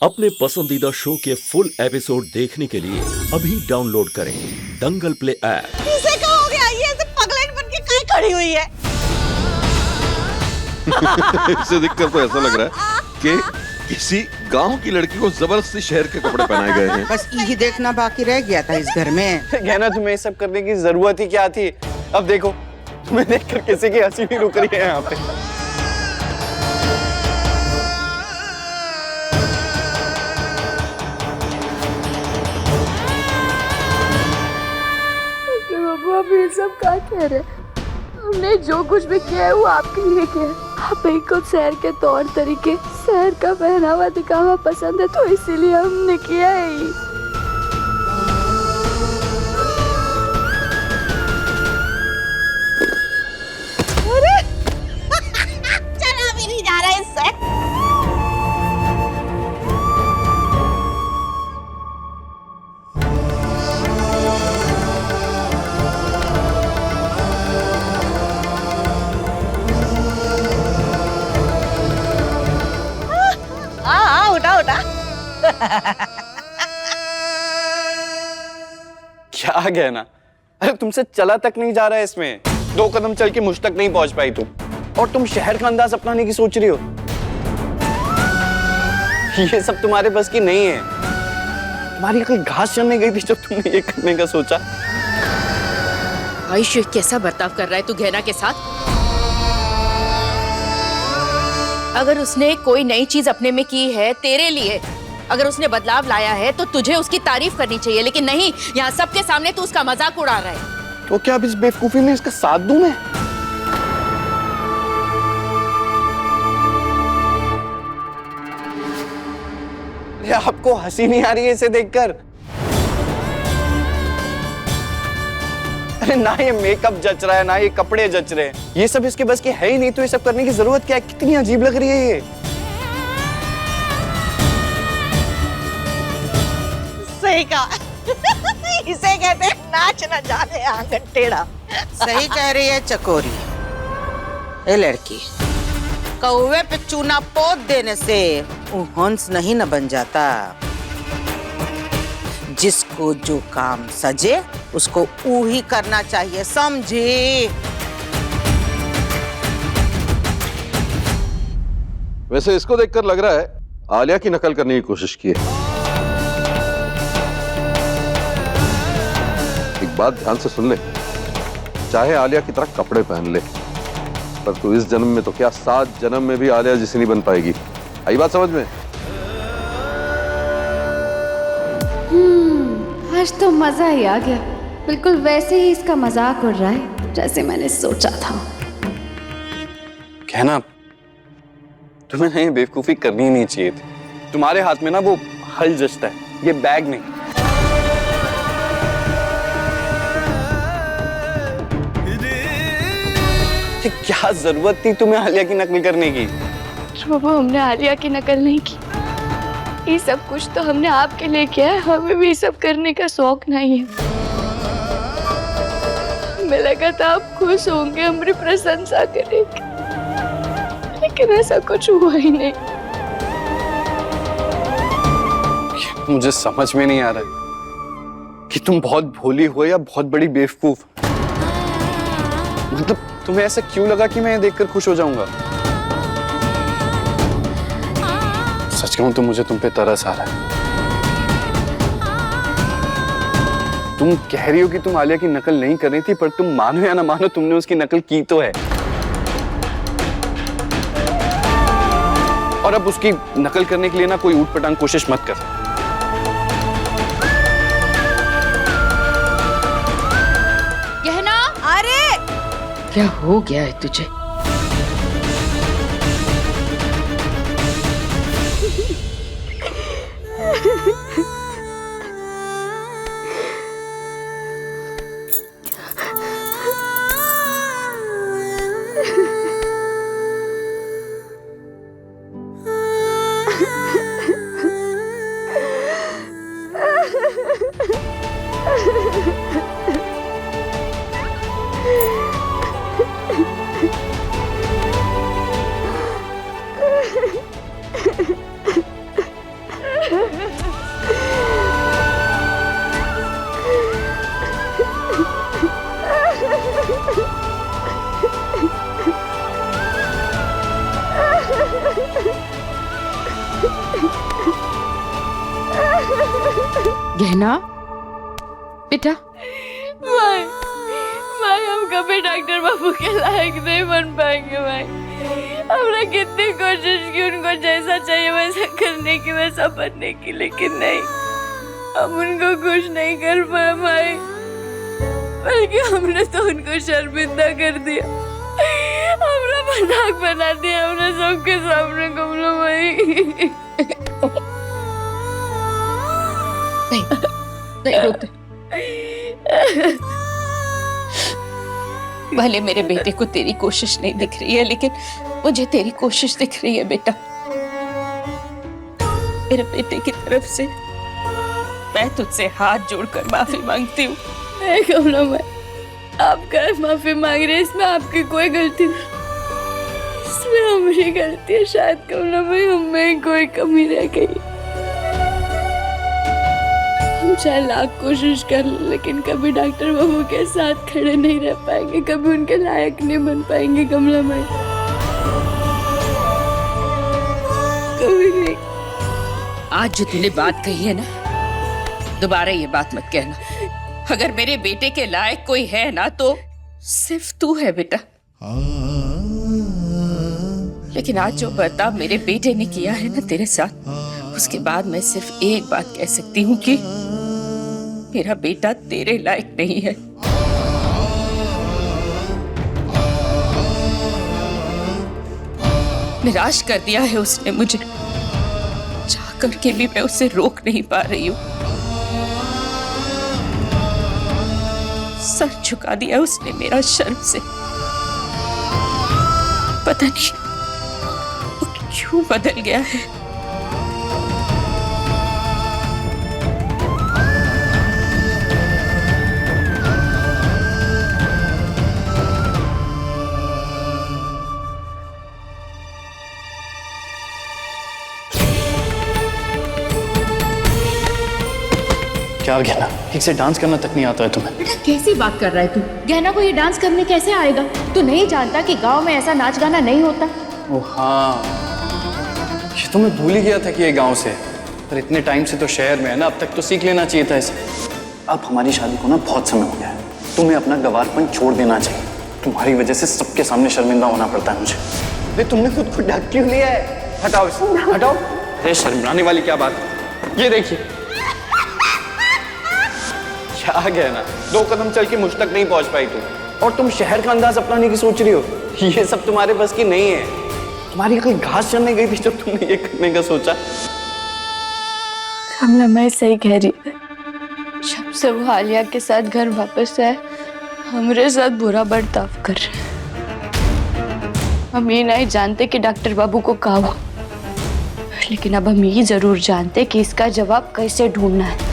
अपने पसंदीदा शो के फुल एपिसोड देखने के लिए अभी डाउनलोड करें दंगल प्ले ऐप। इसे क्या हो गया? ये ऐसे पगलेट बन के कहीं खड़ी हुई है। इसे देखकर तो ऐसा लग रहा है कि किसी गांव की लड़की को जबरदस्ती शहर के कपड़े पहनाए गए हैं। बस यही देखना बाकी रह गया था इस घर में। कहना तुम्हें ये सब करने की जरूरत ही क्या थी? अब देखो तुम्हें देखकर किसी की हंसी नहीं रुक रही है यहाँ पे। बाबू आप ये सब क्या कह रहे हैं? हमने जो कुछ भी किया है वो आपके लिए किया है। आप ही को शहर के तौर तरीके, शहर का पहनावा दिखावा पसंद है तो इसीलिए हमने किया है ये। चला भी नहीं जा रहा है इससे। उठा उठा। क्या कहना? अरे तुमसे चला तक नहीं जा रहा है इसमें। 2 कदम चल के मुझ तक नहीं पहुंच पाई तुम, और तुम शहर का अंदाज अपनाने की सोच रही हो। ये सब तुम्हारे बस की नहीं है। तुम्हारी अकल घास चलने गई थी जब तुमने ये करने का सोचा। आयुष कैसा बर्ताव कर रहा है तू गहना के साथ? अगर उसने कोई नई चीज अपने में की है तेरे लिए, अगर उसने बदलाव लाया है तो तुझे उसकी तारीफ करनी चाहिए, लेकिन नहीं, यहाँ सबके सामने तू उसका मजाक उड़ा रहा है। तो क्या अब इस बेवकूफी में इसका साथ दूं मैं? अरे आपको हंसी नहीं आ रही है इसे देखकर? अरे ना ये मेकअप जच रहा है ना ये कपड़े जच रहे हैं। ये सब इसके बस की है ही नहीं, तो ये सब करने की जरूरत क्या है? कितनी अजीब लग रही है ये। सही कहा। इसे कहते हैं नाच न जाने आंगन टेढ़ा। सही कह रही है चकोरी। ए लड़की, कौवे पे चूना पोत देने से वो हंस नहीं न बन जाता। जिसको जो काम सजे उसको वो ही करना चाहिए, समझी? वैसे इसको देखकर लग रहा है आलिया की नकल करने की कोशिश की है। एक बात ध्यान से सुन ले, चाहे आलिया की तरह कपड़े पहन ले, पर तू इस जन्म में तो क्या 7 जन्म में भी आलिया जैसी नहीं बन पाएगी। आई बात समझ में? आज तो मजा ही आ गया। बिल्कुल वैसे ही इसका मजाक उड़ रहा है जैसे मैंने सोचा था। कहना तुम्हें ना ये बेवकूफी करनी ही नहीं चाहिए थी। तुम्हारे हाथ में ना वो हल जचता है, ये बैग नहीं। ये क्या जरूरत थी तुम्हें आलिया की नकल करने की? बाबू हमने आलिया की नकल नहीं की। ये सब कुछ तो हमने आपके लिए किया है। हमें भी सब करने का शौक नहीं है। हमें लगा था आप खुश होंगे, हमारी प्रशंसा करेंगे, लेकिन ऐसा कुछ हुआ ही नहीं। मुझे समझ में नहीं आ रहा है कि तुम बहुत भोली हो या बहुत बड़ी बेवकूफ। मतलब तुम्हें ऐसा क्यों लगा कि मैं ये देखकर खुश हो जाऊंगा? सच कहूं तो मुझे तुम पे तरस आ रहा है। तुम कह रही हो कि तुम आलिया की नकल नहीं कर रही थी, पर तुम मानो या ना मानो तुमने उसकी नकल की तो है। और अब उसकी नकल करने के लिए ना कोई ऊट-पटांग कोशिश मत कर। गहना, अरे क्या हो गया है तुझे? गहना बेटा, भाई भाई हम कभी डॉक्टर बाबू के लायक नहीं बन पाएंगे भाई। हमने कितनी कोशिश की उनको जैसा चाहिए वैसा करने की, वैसा बनने की, लेकिन नहीं, हम उनको खुश नहीं कर पाए भाई, बल्कि हमने तो उनको शर्मिंदा कर दिया, हमने मजाक बना दिया हमने सबके सामने। कमला भाई नहीं रोते। भले मेरे बेटे को तेरी कोशिश नहीं दिख रही है, लेकिन मुझे तेरी कोशिश दिख रही है बेटा। मेरे बेटे की तरफ से मैं तुझसे हाथ जोड़कर माफी मांगती हूँ। नहीं कमला भाई, आपका माफी मांग रहे, इसमें आपकी कोई गलती नहीं, इसमें हमारी गलती है। शायद कमला भाई हमें कोई कमी रह गई, हम चाहे लाख कोशिश कर लें, लेकिन कभी डॉक्टर बाबू के साथ खड़े नहीं रह पाएंगे, कभी उनके लायक नहीं बन पाएंगे कमला भाई, कभी नहीं। आज जो तूने बात कही है ना, दोबारा ये बात मत कहना। अगर मेरे बेटे के लायक कोई है ना तो सिर्फ तू है बेटा। लेकिन आज जो बर्ताव मेरे बेटे ने किया है ना तेरे साथ, उसके बाद मैं सिर्फ एक बात कह सकती हूँ कि मेरा बेटा तेरे लायक नहीं है। निराश कर दिया है उसने मुझे, चाह करके भी मैं उसे रोक नहीं पा रही हूँ। सर झुका दिया उसने मेरा शर्म से। पता नहीं वो क्यों बदल गया है। क्या गहना, ठीक से डांस करना तक नहीं आता है तुम्हें? बेटा कैसी बात कर रहा है तू? गहना को ये डांस करने कैसे आएगा? तू नहीं जानता कि गांव में ऐसा नाच गाना नहीं होता? ओह हाँ, ये तो मैं भूल ही गया था कि ये गांव से है। पर इतने टाइम से तो शहर में है ना, अब तक तो सीख लेना चाहिए था इसे। अब हमारी शादी को ना बहुत समय हो गया है, तुम्हें अपना गवारपन छोड़ देना चाहिए। तुम्हारी वजह से सबके सामने शर्मिंदा होना पड़ता है मुझे। अरे तुमने खुद को ढक क्यों लिया है? हटाओ इसे, हटाओ। अरे शर्मिंदाने वाली क्या बात है? ये देखिए, क्या गहना, 2 कदम चल के मुझ तक नहीं पहुंच पाई तुम, और तुम शहर का अंदाज अपनाने की सोच रही हो। ये सब तुम्हारे बस की नहीं है। तुम्हारी कहीं घास चरने गई थी जब तुमने ये करने का सोचा। कमला मैं सही कह रही है, जब से वो आलिया के साथ घर वापस आए, हमारे साथ बुरा बर्ताव कर रहे हैं। हम ये नहीं जानते कि डॉक्टर बाबू को कहा हुआ, लेकिन अब हम ये जरूर जानते कि इसका जवाब कैसे ढूंढना है।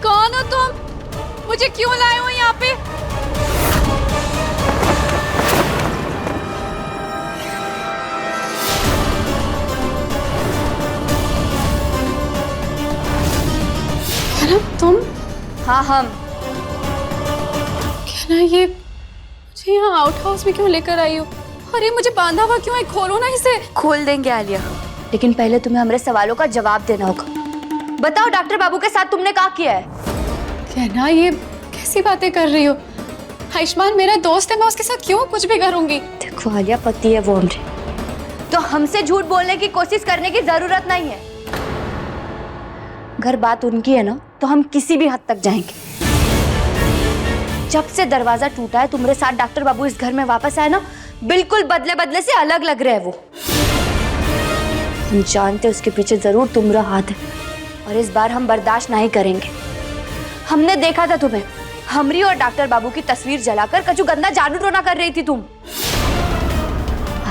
कौन हो तुम? मुझे क्यों लाए हो यहाँ पे? तुम? हाँ हम। क्या ना, ये मुझे यहाँ आउट हाउस में क्यों लेकर आई हो? अरे मुझे बांधा हुआ क्यों है? खोलो ना इसे। खोल देंगे आलिया, लेकिन पहले तुम्हें हमारे सवालों का जवाब देना होगा। बताओ डॉक्टर बाबू के साथ तुमने क्या किया है? क्या ना, ये कैसी बातें कर रही हो? आयुष्मान मेरा दोस्त है, मैं उसके साथ क्यों कुछ भी करूंगी? देखो आलिया, पति है वो हमरे, तो हमसे झूठ बोलने की कोशिश करने की जरूरत नहीं है। अगर बात उनकी है ना, तो हम किसी भी हद तक जाएंगे। जब से दरवाजा टूटा है तुम्हारे साथ डॉक्टर बाबू इस घर में वापस आए ना, बिल्कुल बदले बदले से अलग लग रहे हैं वो। हम जानते उसके पीछे जरूर तुम्हारा हाथ है, और इस बार हम बर्दाश्त नहीं करेंगे। हमने देखा था तुम्हें, हमरी और डॉक्टर बाबू की तस्वीर जलाकर कछु गंदा जादू टोना कर रही थी तुम।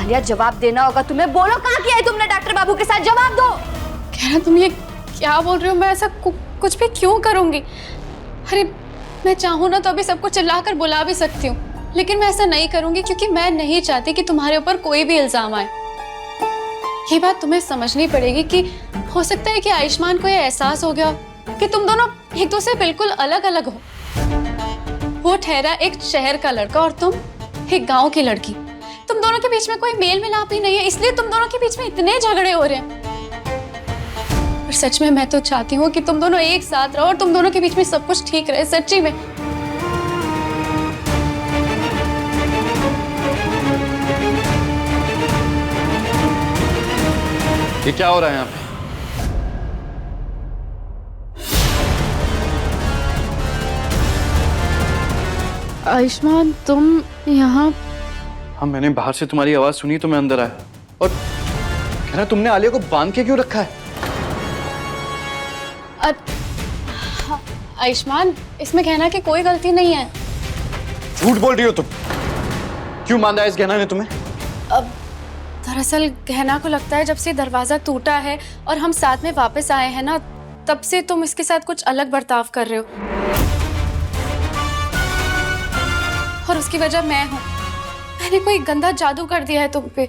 आलिया जवाब देना होगा तुम्हें। बोलो कहाँ किया है तुमने डॉक्टर बाबू के साथ, जवाब दो। कहना तुम ये क्या बोल रहे हो? मैं ऐसा कुछ भी क्यों करूंगी? अरे मैं चाहूँ ना तो अभी सबको चिल्लाकर बुला भी सकती हूँ, लेकिन मैं ऐसा नहीं करूंगी क्योंकि मैं नहीं चाहती कि तुम्हारे ऊपर कोई भी इल्जाम आए। ये बात तुम्हें समझनी पड़ेगी कि हो सकता है कि आयुष्मान को यह एहसास हो गया कि तुम दोनों एक दूसरे बिल्कुल अलग अलग हो। वो ठहरा एक शहर का लड़का और तुम एक गांव की लड़की। तुम दोनों के बीच में कोई मेल मिलाप ही नहीं है, इसलिए तुम दोनों के बीच में इतने झगड़े हो रहे हैं। और सच में मैं तो चाहती हूँ कि तुम दोनों एक साथ रहो और तुम दोनों के बीच में सब कुछ ठीक रहे, सच्ची में। ये क्या हो रहा है यहाँ पे? आयुष्मान तुम यहाँ? हाँ, मैंने बाहर से तुम्हारी आवाज सुनी तो मैं अंदर आया। और कहना तुमने आलिया को बांध के क्यों रखा है? आयुष्मान, इसमें कहना कि कोई गलती नहीं है। झूठ बोल रही हो तुम। क्यों बांधा इस गहना ने तुम्हें? अब दरअसल गहना को लगता है जब से दरवाजा टूटा है और हम साथ में वापस आए हैं ना, तब से तुम इसके साथ कुछ अलग बर्ताव कर रहे हो। और उसकी वजह मैं हूँ। मैंने कोई गंदा जादू कर दिया है तुम पे।